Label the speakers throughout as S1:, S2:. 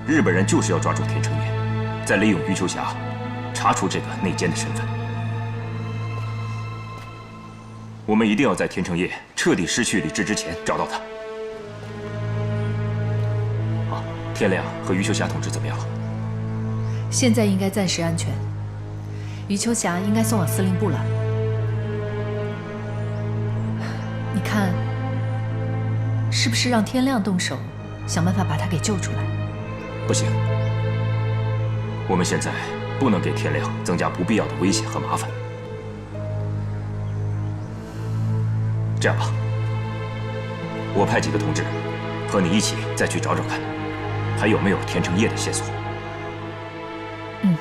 S1: 日本人就是要抓住田成业，再利用余秋霞查出这个内奸的身份。我们一定要在田成业彻底失去理智之前找到他。好，天亮和余秋霞同志怎么样了？
S2: 现在应该暂时安全。余秋霞应该送往司令部了。你看，是不是让天亮动手，想办法把他给救出来？
S1: 不行，我们现在不能给天亮增加不必要的危险和麻烦。这样吧，我派几个同志和你一起再去找找看，还有没有田成业的线索。
S2: 嗯。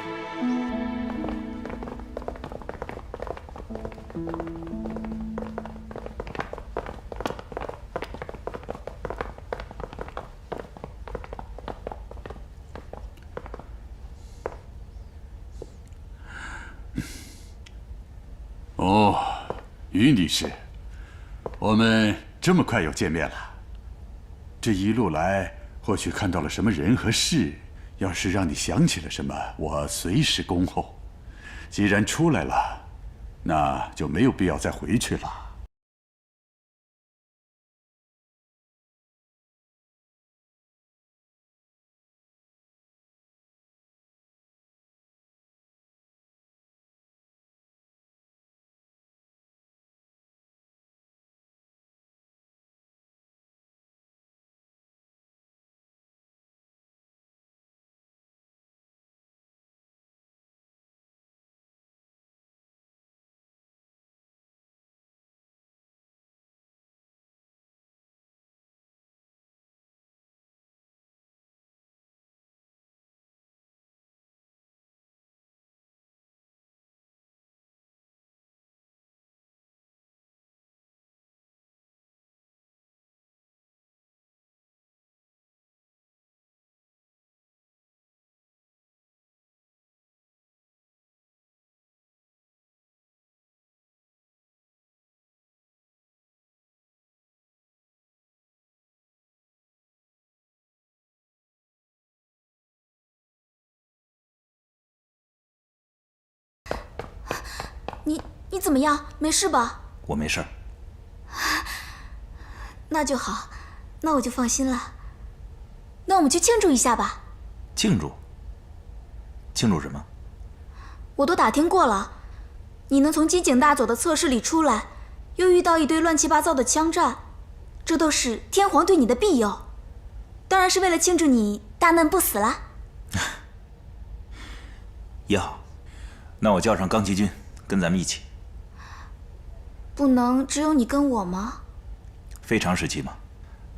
S3: 哦，于女士，我们这么快又见面了。这一路来，或许看到了什么人和事，要是让你想起了什么，我随时恭候。既然出来了，那就没有必要再回去了。
S4: 你怎么样？没事吧？
S1: 我没事儿。
S4: 那就好，那我就放心了。那我们去庆祝一下吧。
S1: 庆祝？庆祝什么？
S4: 我都打听过了，你能从机警大佐的测试里出来，又遇到一堆乱七八糟的枪战，这都是天皇对你的庇佑，当然是为了庆祝你大难不死啦。
S1: 也好，那我叫上钢旗军跟咱们一起。
S4: 不能只有你跟我吗？
S1: 非常时期嘛，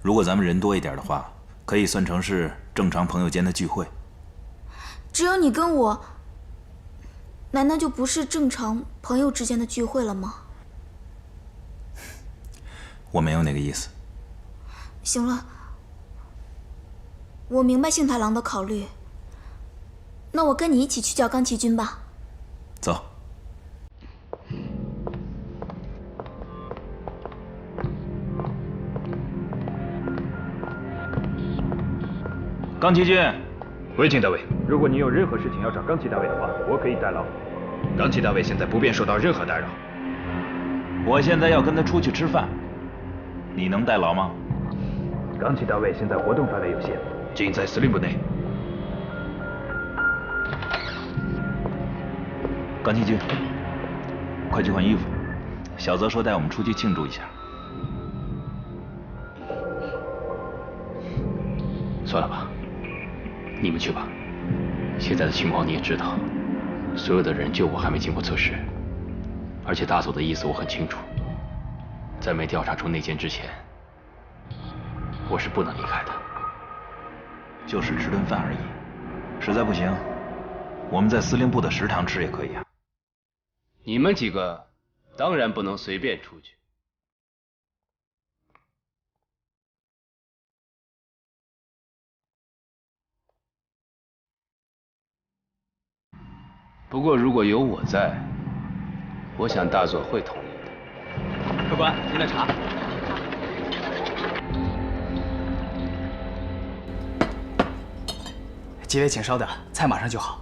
S1: 如果咱们人多一点的话，可以算成是正常朋友间的聚会。
S4: 只有你跟我，难道就不是正常朋友之间的聚会了吗？
S1: 我没有那个意思。
S4: 行了，我明白幸太郎的考虑。那我跟你一起去叫钢旗军吧。
S1: 走。钢旗军，
S5: 卫青大尉，如果你有任何事情要找钢旗大尉的话，我可以代劳。钢旗大尉现在不便受到任何打扰。
S1: 我现在要跟他出去吃饭，你能代劳吗？
S5: 钢旗大尉现在活动范围有限，仅在司令部内。
S1: 钢旗军，快去换衣服。小泽说带我们出去庆祝一下。
S6: 算了吧，你们去吧。现在的情况你也知道，所有的人救我还没经过测试，而且大佐的意思我很清楚，在没调查出内奸之前，我是不能离开的。
S1: 就是吃顿饭而已，实在不行，我们在司令部的食堂吃也可以啊。
S6: 你们几个当然不能随便出去。不过如果有我在，我想大佐会同意的。
S5: 客官，您的茶。
S7: 几位请稍等，菜马上就好。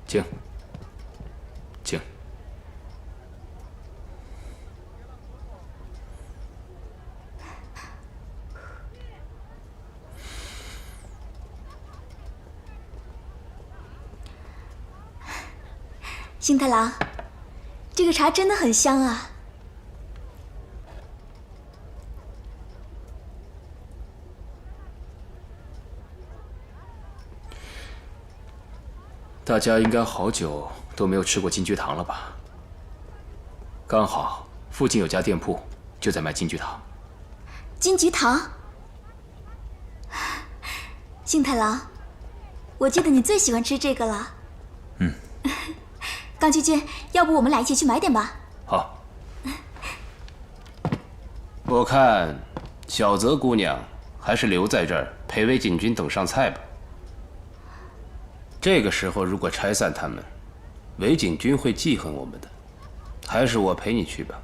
S6: 请，请。
S4: 幸太郎，这个茶真的很香啊！
S6: 大家应该好久都没有吃过金桔糖了吧？刚好附近有家店铺就在卖金桔糖。
S4: 金桔糖，幸太郎，我记得你最喜欢吃这个了。冈崎君，要不我们俩一起去买点吧？
S6: 好。
S8: 我看小泽姑娘还是留在这儿陪魏锦君等上菜吧。这个时候如果拆散他们，韦景君会记恨我们的。还是我陪你去吧。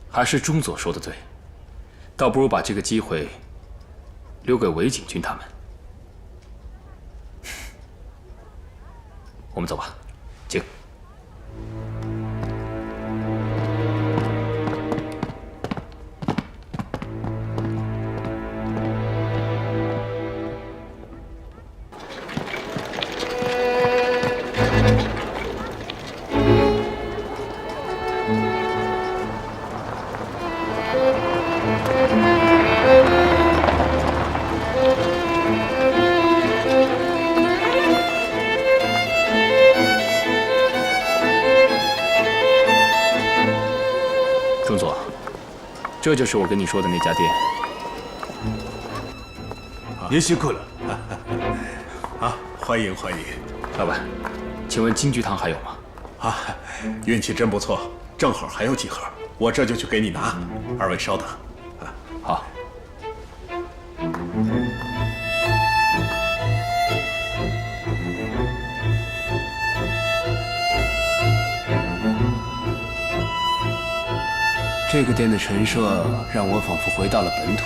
S6: 还是中佐说的对，倒不如把这个机会留给韦景君他们。我们走吧，请。中佐，这就是我跟你说的那家店。
S3: 您辛苦了。啊，欢迎欢迎。
S6: 老板，请问金桔糖还有吗？
S3: 啊，运气真不错，正好还有几盒，我这就去给你拿。二位稍等。
S6: 好。
S8: 这个店的陈设让我仿佛回到了本土。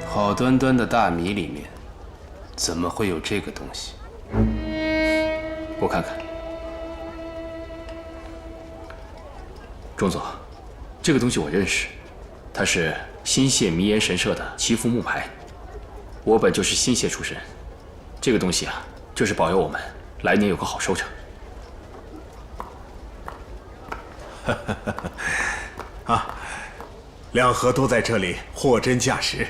S8: 好端端的大米里面，怎么会有这个东西？
S6: 我看看。中佐，这个东西我认识，它是新泻迷岩神社的祈福木牌。我本就是新泻出身，这个东西啊，就是保佑我们来年有个好收成。
S3: 啊，两盒都在这里，货真价实。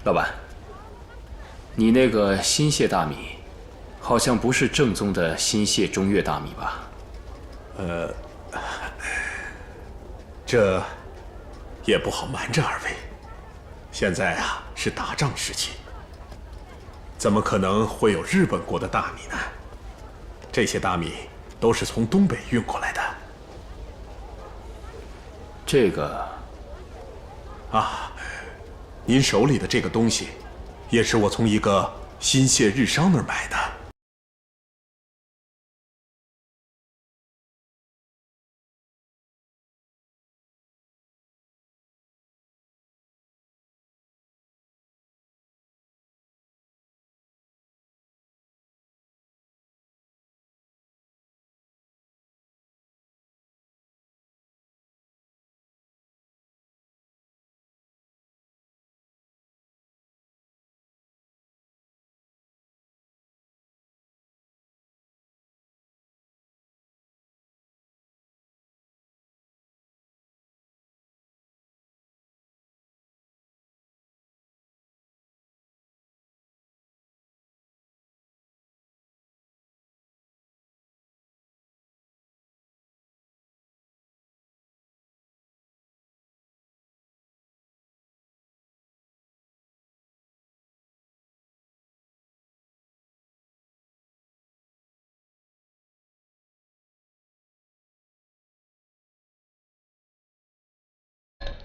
S6: 老板，你那个新泻大米，好像不是正宗的新泻中越大米吧？
S3: 这也不好瞒着二位，现在啊是打仗时期，怎么可能会有日本国的大米呢？这些大米都是从东北运过来的。
S6: 这个
S3: 啊，您手里的这个东西，也是我从一个新泻日商那儿买的。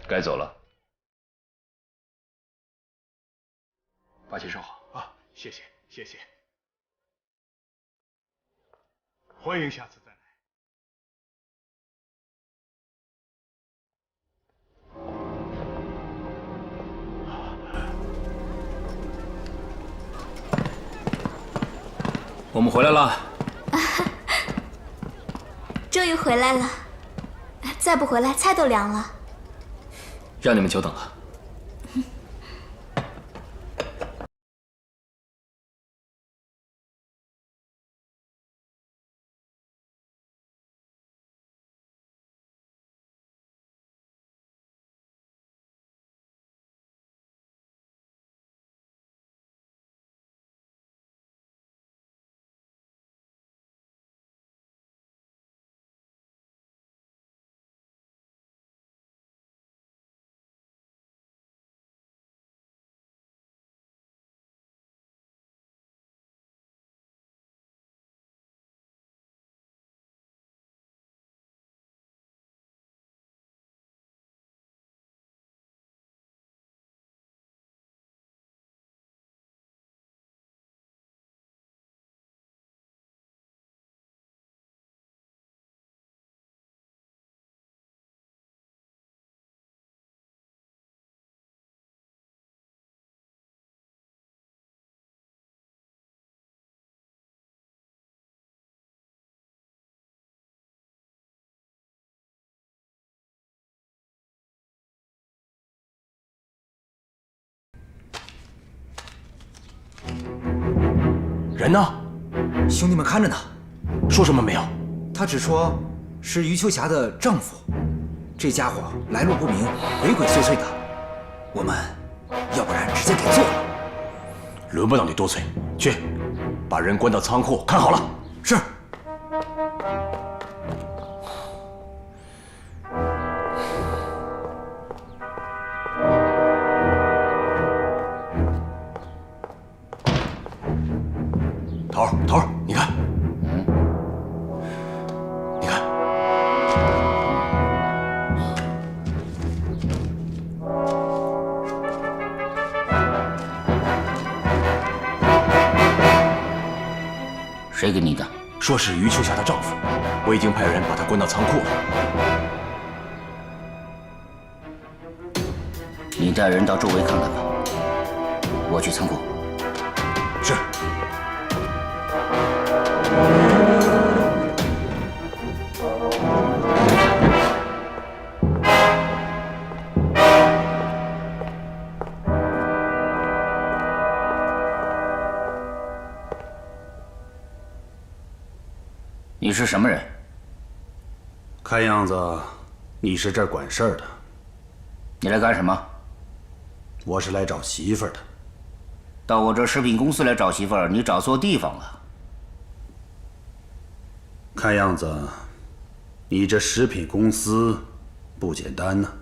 S6: 该走了。
S5: 八先生好啊，谢谢谢谢，欢迎下次再来。
S1: 我们回来了。
S4: 终于回来了，再不回来菜都凉了。
S1: 让你们久等了。
S9: 人呢？兄弟们看着呢。说什么没有？
S10: 他只说是余秋霞的丈夫。这家伙来路不明，鬼鬼祟祟的。我们要不然直接给做了。
S9: 轮不到你多嘴，去，把人关到仓库，看好了。
S10: 是。
S9: 头儿，你看，你看，
S8: 谁给你的？
S9: 说是余秋霞的丈夫，我已经派人把他关到仓库了。
S8: 你带人到周围看看吧，我去仓库。
S9: 是。
S8: 你是什么人？
S11: 看样子你是这儿管事儿的。
S8: 你来干什么？
S11: 我是来找媳妇儿的。
S8: 到我这食品公司来找媳妇儿，你找错地方了。
S11: 看样子你这食品公司不简单呢。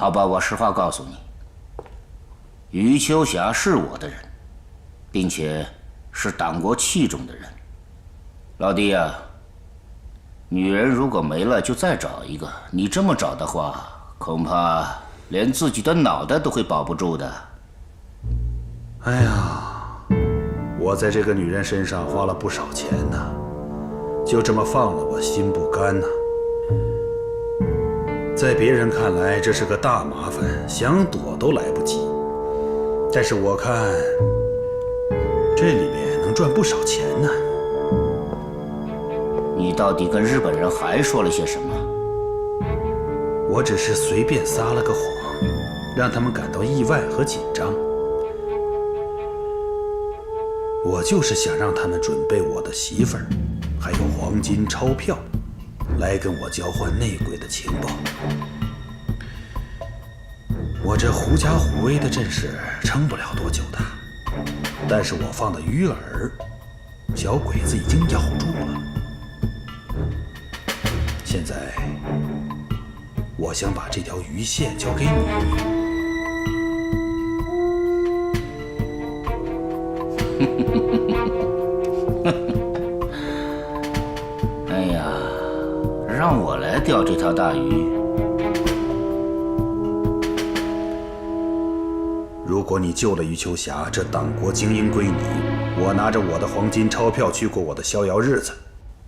S12: 好吧，我实话告诉你，余秋霞是我的人，并且是党国器重的人。老弟呀，女人如果没了，就再找一个。你这么找的话，恐怕连自己的脑袋都会保不住的。
S11: 哎呀，我在这个女人身上花了不少钱呢，就这么放了，我心不甘呐。在别人看来，这是个大麻烦，想躲都来不及。但是我看这里面能赚不少钱呢。
S12: 你到底跟日本人还说了些什么？
S11: 我只是随便撒了个谎，让他们感到意外和紧张。我就是想让他们准备我的媳妇儿，还有黄金钞票，来跟我交换内鬼的情报。我这狐假虎威的阵势撑不了多久的，但是我放的鱼饵，小鬼子已经咬住了。现在，我想把这条鱼线交给你。
S12: 哎呀，让我来钓这条大鱼。
S11: 如果你救了余秋霞，这党国精英归你，我拿着我的黄金钞票去过我的逍遥日子。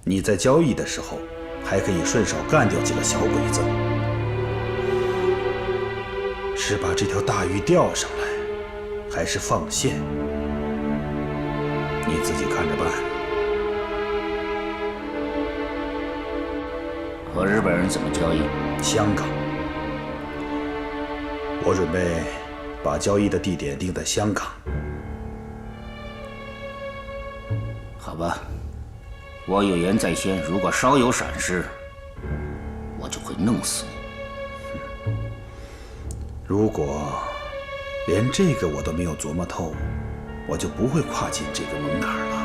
S11: 你在交易的时候，还可以顺手干掉几个小鬼子。是把这条大鱼钓上来，还是放线？你自己看着办。
S12: 和日本人怎么交易？
S11: 香港。我准备把交易的地点定在香港。
S12: 好吧，我有言在先，如果稍有闪失，我就会弄死你。
S11: 如果连这个我都没有琢磨透，我就不会跨进这个门槛了。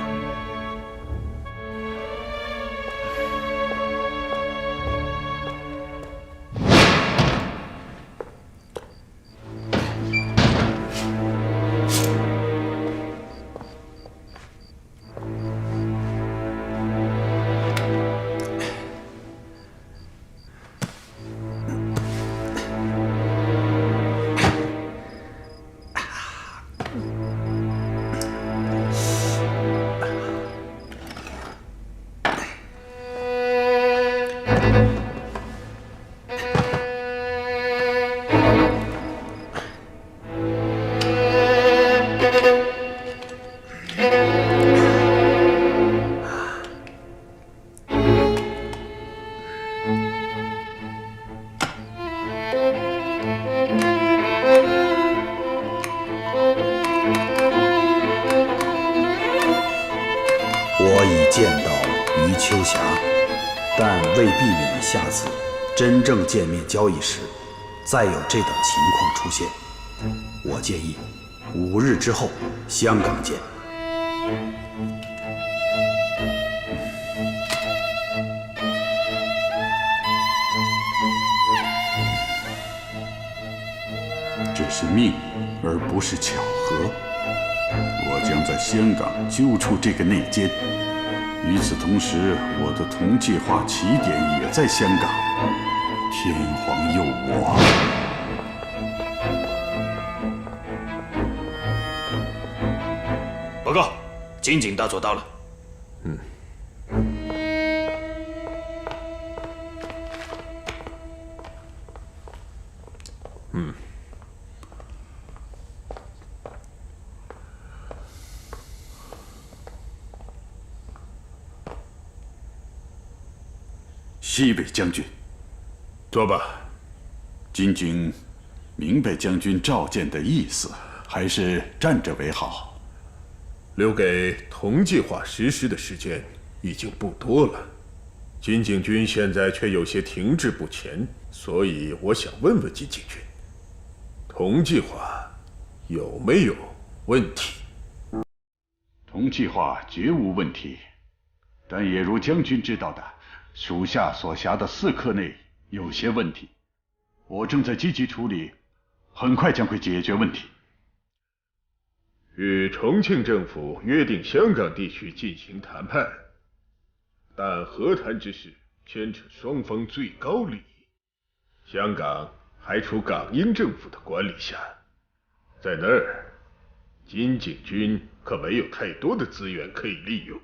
S11: 我已见到余秋霞，但为避免下次真正见面交易时再有这等情况出现，我建议5日之后香港见。
S3: 这是命，而不是巧合。我将在香港揪出这个内奸，与此同时，我的同计划起点也在香港。天皇佑我！
S9: 报告，金井大佐到了。
S3: 西北将军，
S13: 坐吧。
S3: 金井明白将军召见的意思，还是站着为好。
S13: 留给同计划实施的时间已经不多了，金井君现在却有些停滞不前，所以我想问问金井君，同计划有没有问题？
S3: 同计划绝无问题，但也如将军知道的，属下所辖的4科内有些问题。我正在积极处理，很快将会解决问题。
S13: 与重庆政府约定香港地区进行谈判，但和谈之事牵扯双方最高利益，香港还处港英政府的管理下，在那儿，金井军可没有太多的资源可以利用。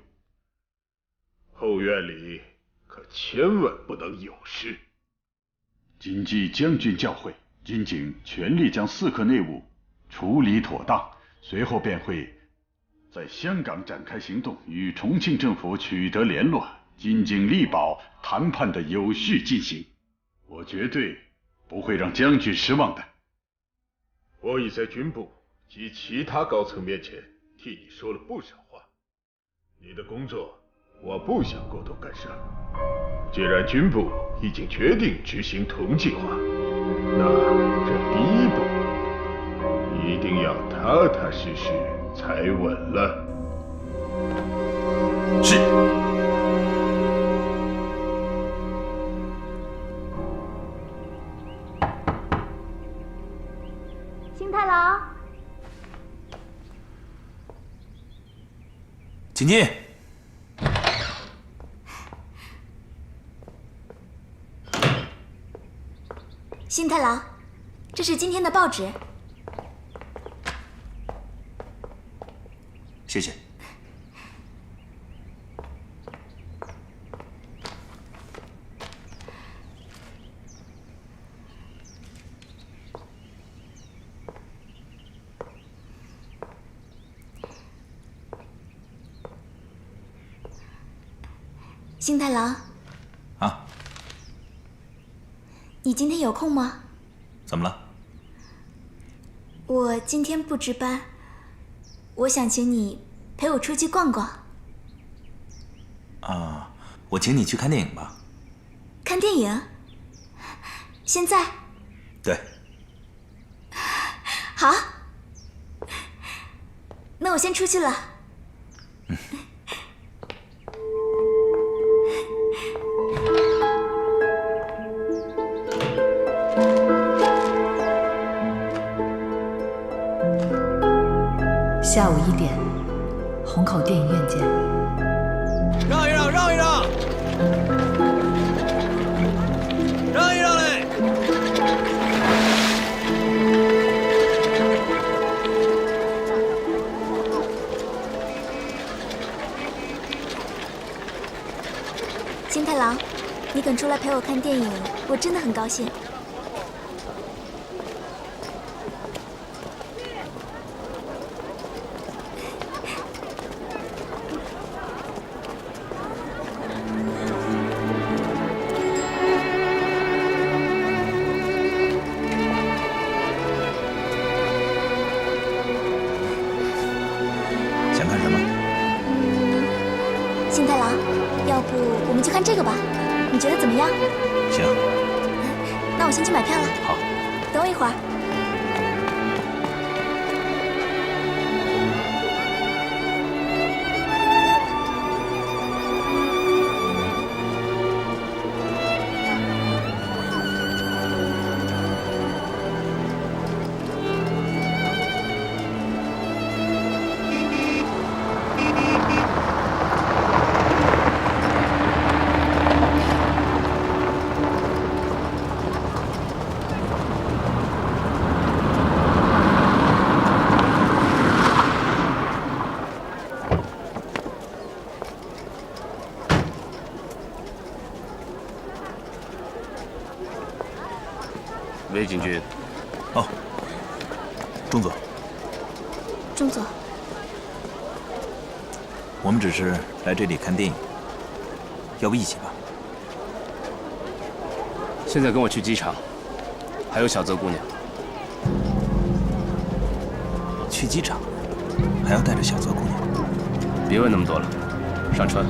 S13: 后院里可千万不能有事。
S3: 谨记将军教诲，金井全力将4克内务处理妥当，随后便会在香港展开行动，与重庆政府取得联络，金井力保谈判的有序进行。我绝对不会让将军失望的。
S13: 我已在军部及其他高层面前替你说了不少话，你的工作我不想过多干涉。既然军部已经决定执行同计划，那这第一步一定要踏踏实实才稳了。
S11: 是。
S4: 新太郎，
S11: 请进。
S4: 新太郎，这是今天的报纸。
S11: 谢谢。
S4: 新太郎，
S11: 啊，
S4: 你今天有空吗？
S11: 怎么了？
S4: 我今天不值班，我想请你陪我出去逛逛。
S11: 啊，我请你去看电影吧。
S4: 看电影？现在？
S11: 对。
S4: 好，那我先出去了。
S2: 下午1点，虹口电影院见。
S14: 让一让，让一让，让一让嘞！
S4: 新太郎，你肯出来陪我看电影，我真的很高兴。
S11: 想看什么？
S4: 新太郎，要不我们就看这个吧？你觉得怎么样？
S11: 行。
S4: 那我先去买票了。
S11: 好。
S4: 等我一会儿。
S8: 魏警军。
S11: 哦，钟佐。
S4: 钟佐，
S11: 我们只是来这里看电影，要不一起吧？
S8: 现在跟我去机场，还有小泽姑娘。
S11: 去机场，还要带着小泽姑娘？
S8: 别问那么多了，上车。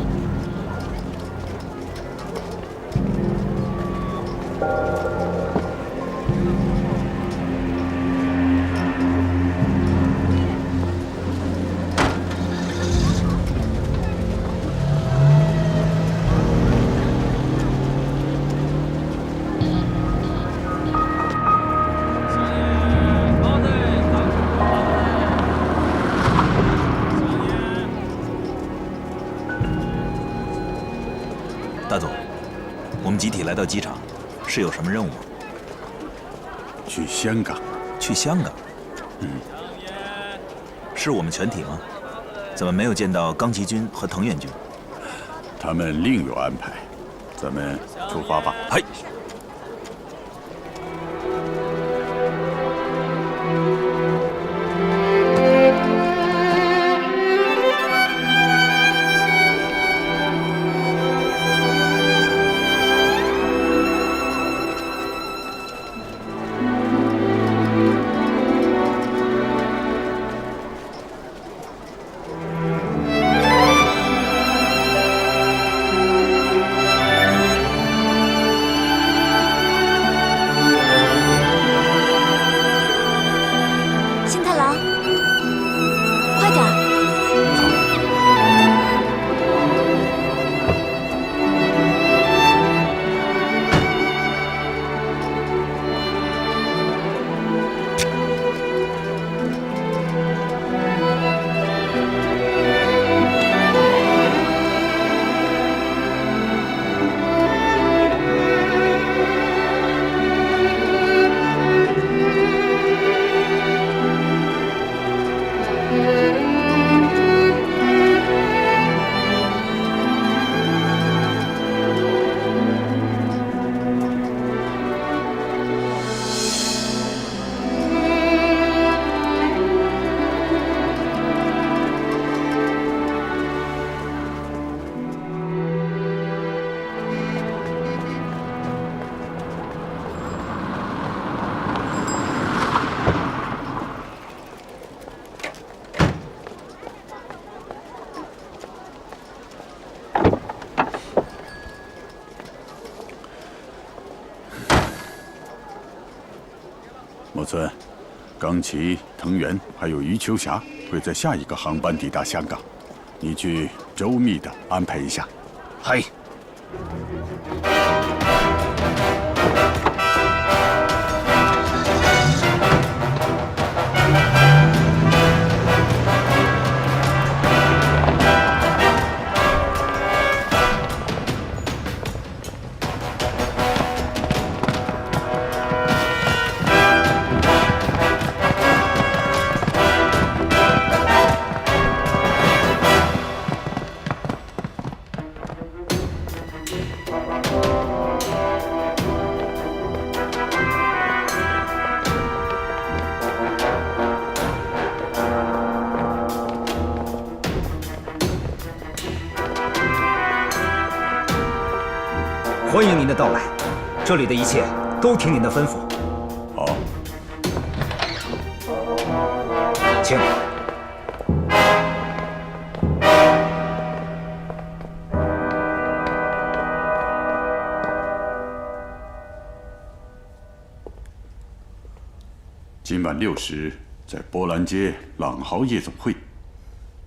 S15: 大总，我们集体来到机场，是有什么任务吗？
S3: 去香港。
S15: 去香港？是我们全体吗？怎么没有见到冈崎君和藤原君？
S3: 他们另有安排，咱们出发吧。
S15: 嗨。
S3: 木村、冈崎、藤原还有余秋霞会在下一个航班抵达香港，你去周密的安排一下。
S12: 嗨。
S10: 欢迎您的到来，这里的一切都听您的吩咐。
S3: 好，
S10: 请。
S3: 今晚6时在波兰街朗豪夜总会，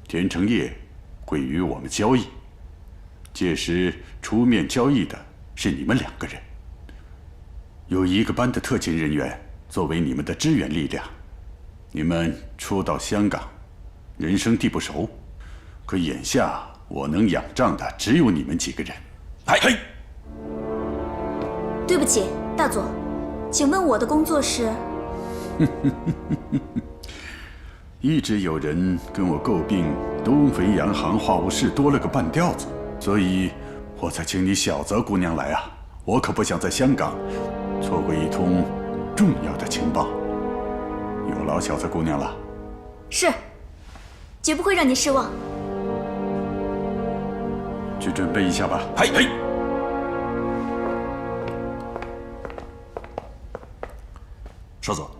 S3: 田成业会与我们交易，届时出面交易的是你们2个人，有1个班的特勤人员作为你们的支援力量。你们初到香港，人生地不熟，可眼下我能仰仗的只有你们几个人。
S15: 嘿，
S4: 对不起，大佐，请问我的工作是？
S3: 一直有人跟我诟病东肥洋行话务室多了个半吊子，所以我才请你小泽姑娘来啊！我可不想在香港错过一通重要的情报。有劳小泽姑娘了。
S4: 是，绝不会让您失望。
S3: 去准备一下吧。
S15: 嘿。少佐。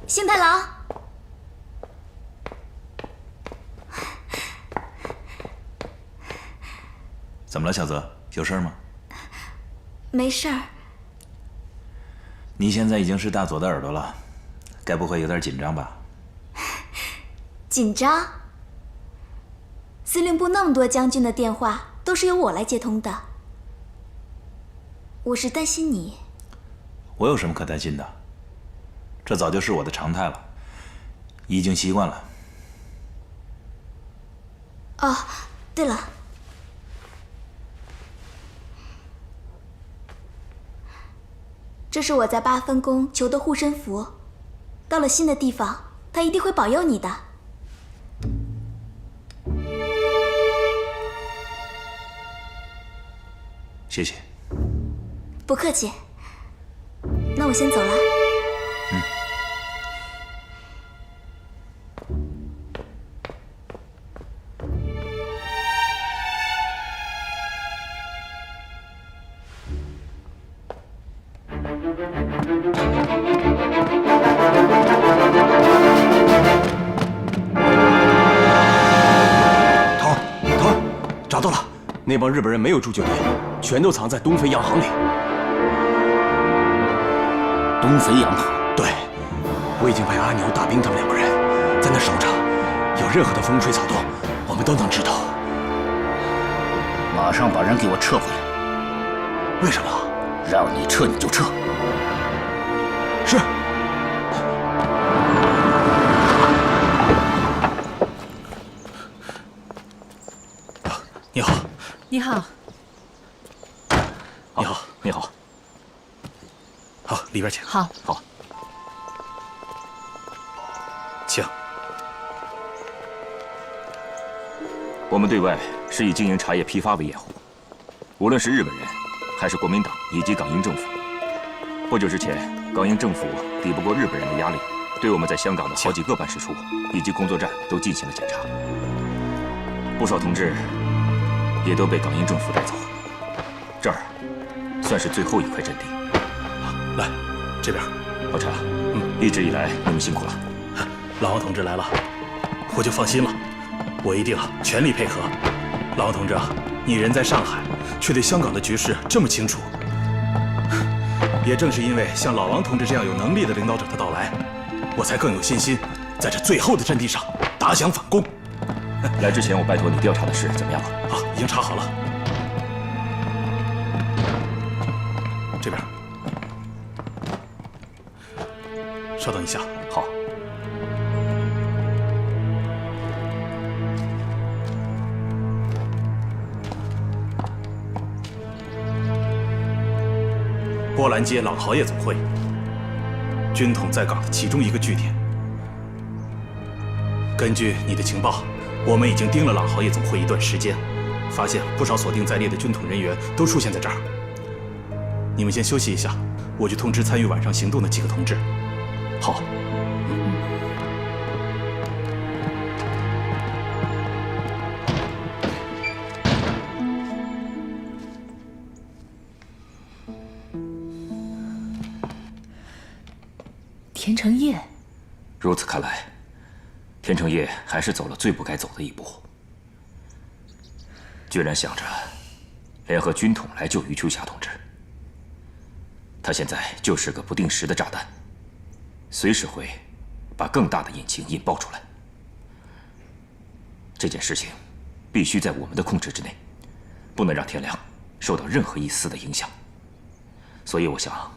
S4: 幸太郎，
S15: 怎么了，小泽？有事吗？
S4: 没事儿。
S15: 你现在已经是大佐的耳朵了，该不会有点紧张吧？
S4: 紧张？司令部那么多将军的电话都是由我来接通的，我是担心你。
S15: 我有什么可担心的？这早就是我的常态了，已经习惯了。
S4: 哦，对了，这是我在8分宫求的护身符，到了新的地方，它一定会保佑你的。
S15: 谢谢。
S4: 不客气。那我先走了。
S9: 找到了，那帮日本人没有住酒店，全都藏在东非洋行里。
S12: 东非洋行？
S9: 对，我已经派阿牛、大兵他们2个人在那守着，有任何的风吹草动，我们都能知道。
S12: 马上把人给我撤回来。
S9: 为什么？
S12: 让你撤你就撤。
S9: 是。你好。
S2: 你好。
S1: 你好，你好。
S9: 好，里边请。
S2: 好。
S1: 好。
S9: 请。
S1: 我们对外是以经营茶叶批发为掩护，无论是日本人，还是国民党以及港英政府。不久之前，港英政府抵不过日本人的压力，对我们在香港的好几个办事处以及工作站都进行了检查，不少同志也都被港英政府带走。这儿算是最后一块阵地。
S9: 来，这边。
S1: 老查，一直以来你们辛苦了。
S16: 老王同志来了，我就放心了。我一定全力配合。老王同志啊，你人在上海，却对香港的局势这么清楚。也正是因为像老王同志这样有能力的领导者的到来，我才更有信心在这最后的阵地上打响反攻。
S1: 来之前我拜托你调查的事怎么样了？
S16: 好，已经查好了。这边。稍等一下。
S1: 好。
S16: 波兰街朗豪业总会，军统在港的其中一个据点。根据你的情报，我们已经盯了朗豪业总会一段时间，发现不少锁定在列的军统人员都出现在这儿。你们先休息一下，我去通知参与晚上行动的几个同志。
S1: 好。
S2: 田成业，
S1: 如此看来，田成业还是走了最不该走的一步，居然想着联合军统来救余秋霞同志。他现在就是个不定时的炸弹，随时会把更大的隐情引爆出来。这件事情必须在我们的控制之内，不能让天亮受到任何一丝的影响。所以我想，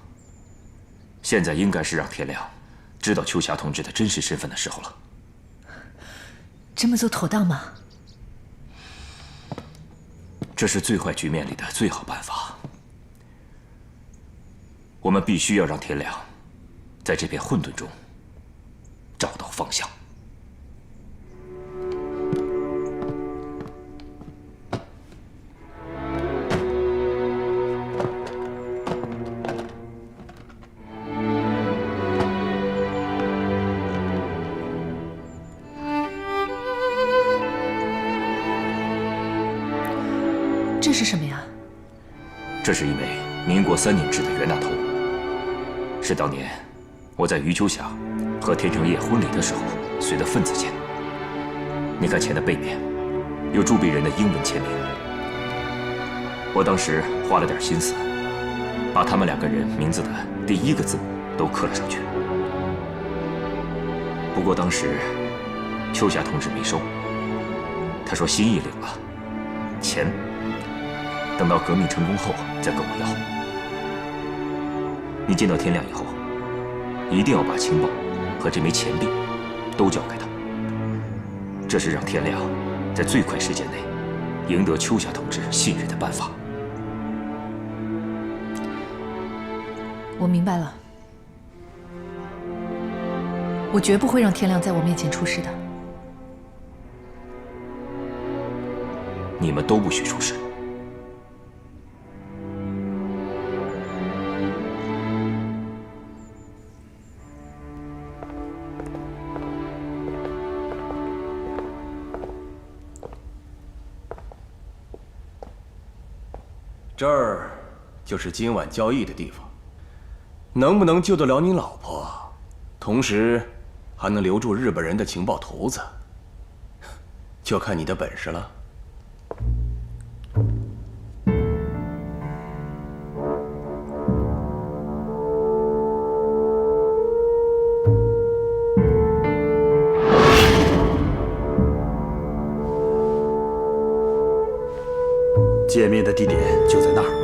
S1: 现在应该是让天亮知道秋霞同志的真实身份的时候了。
S2: 这么做妥当吗？
S1: 这是最坏局面里的最好办法。我们必须要让天亮在这片混沌中找到方向。
S2: 这是什么呀？
S1: 这是一枚民国3年制的袁大头，是当年我在余秋霞和田成业婚礼的时候随的份子钱。你看钱的背面有铸币人的英文签名，我当时花了点心思，把他们2个人名字的第1个字母都刻了上去。不过当时秋霞同志没收，他说心意领了，钱等到革命成功后再跟我要。你见到天亮以后，一定要把情报和这枚钱币都交给他。这是让天亮在最快时间内赢得秋霞同志信任的办法。
S2: 我明白了，我绝不会让天亮在我面前出事的。
S1: 你们都不许出事。
S9: 这儿就是今晚交易的地方，能不能救得了你老婆，同时还能留住日本人的情报头子，就看你的本事了。
S11: 见面的地点就在那儿。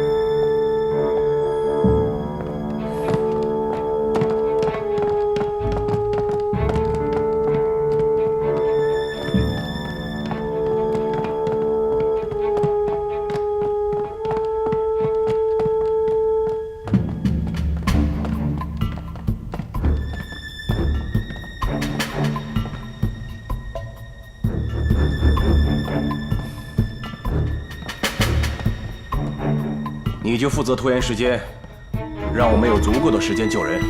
S9: 你就负责拖延时间，让我们有足够的时间救人。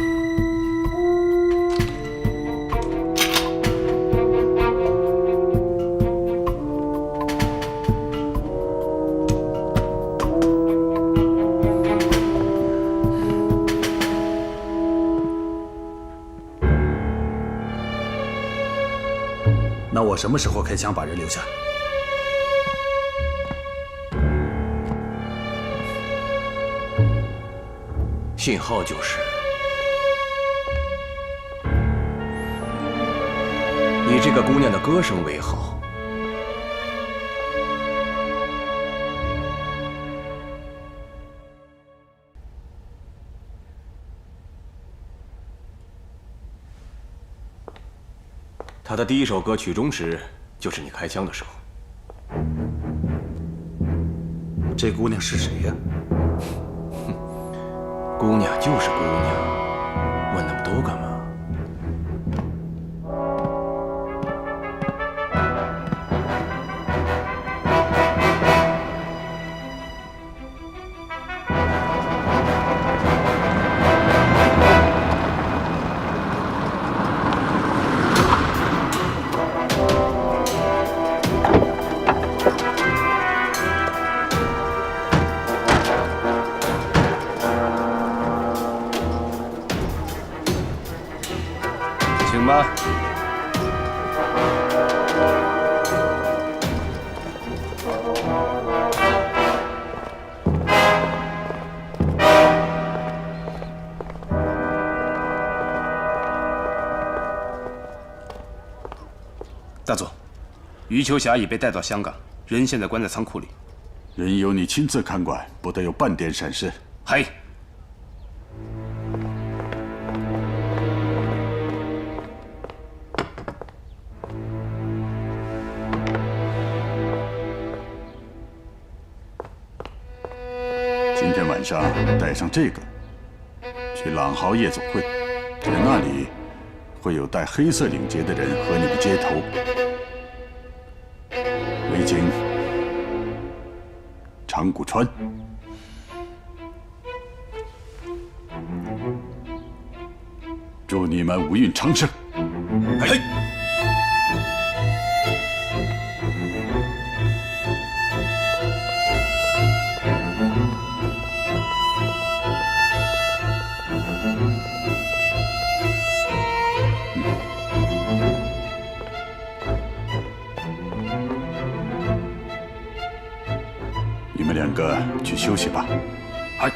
S11: 那我什么时候开枪把人留下？
S9: 信号就是以这个姑娘的歌声为号。她的第一首歌曲终时，就是你开枪的时候。
S11: 这姑娘是谁呀？
S9: 姑娘就是姑娘，问那么多干嘛？
S8: 请吧。
S6: 大佐，余秋霞已被带到香港，人现在关在仓库里。
S3: 人由你亲自看管，不得有半点闪失。
S6: 嘿。
S3: 今天晚上带上这个，去朗豪夜总会，在那里会有戴黑色领结的人和你们接头。围巾，长谷川。祝你们无孕长生。
S9: 嘿。
S3: 你们两个去休息吧。
S6: 哎。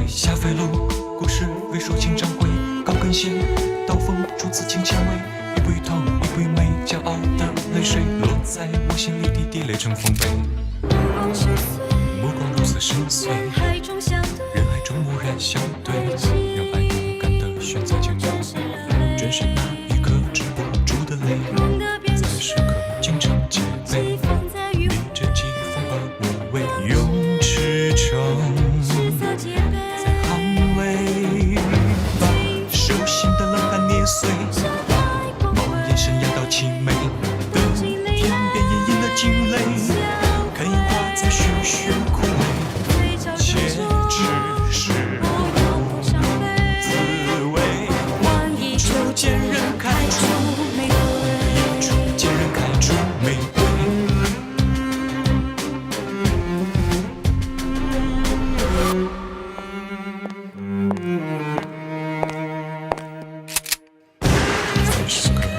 S17: 下飞路，故事未说情章回，高跟鞋，刀锋如此轻蔷薇，一步一痛，一步一美，骄傲的泪水落在我心里，滴泪成丰碑。目光如此深邃，人海中蓦然相对，让爱勇敢地选择坚决，转身那一刻止不住的泪，在时刻经常戒备，逆着季风而无畏，用赤诚。碎，某眼神压倒凄美的天边隐隐的惊雷，看樱花在徐徐枯萎，且只是滋味。一处见人开出玫瑰，一处见人开出玫瑰。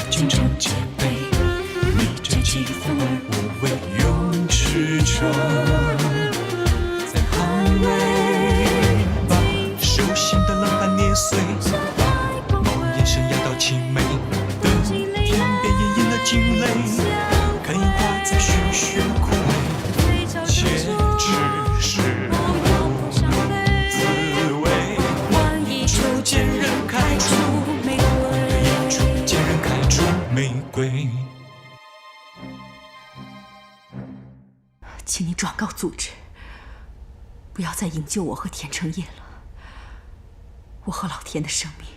S17: 经常戒备，逆着季风而无畏，用赤诚在捍卫，把手心的冷汗捏碎，某眼神压倒凄美的天边隐隐的惊雷，看樱花在徐徐枯萎，且只是滋味。一处见人开出玫瑰，一处见人开出玫瑰。
S2: 请你转告组织，不要再营救我和田成业了。我和老田的生命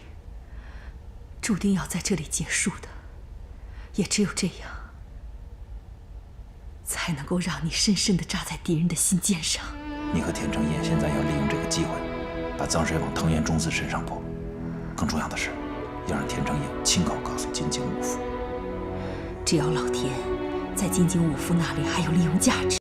S2: 注定要在这里结束的，也只有这样，才能够让你深深地扎在敌人的心尖上。
S11: 你和田成业现在要利用这个机会，把脏水往藤原忠次身上泼。更重要的是，要让田成业亲口告诉金井武夫，
S2: 只要老田在金井武夫那里还有利用价值，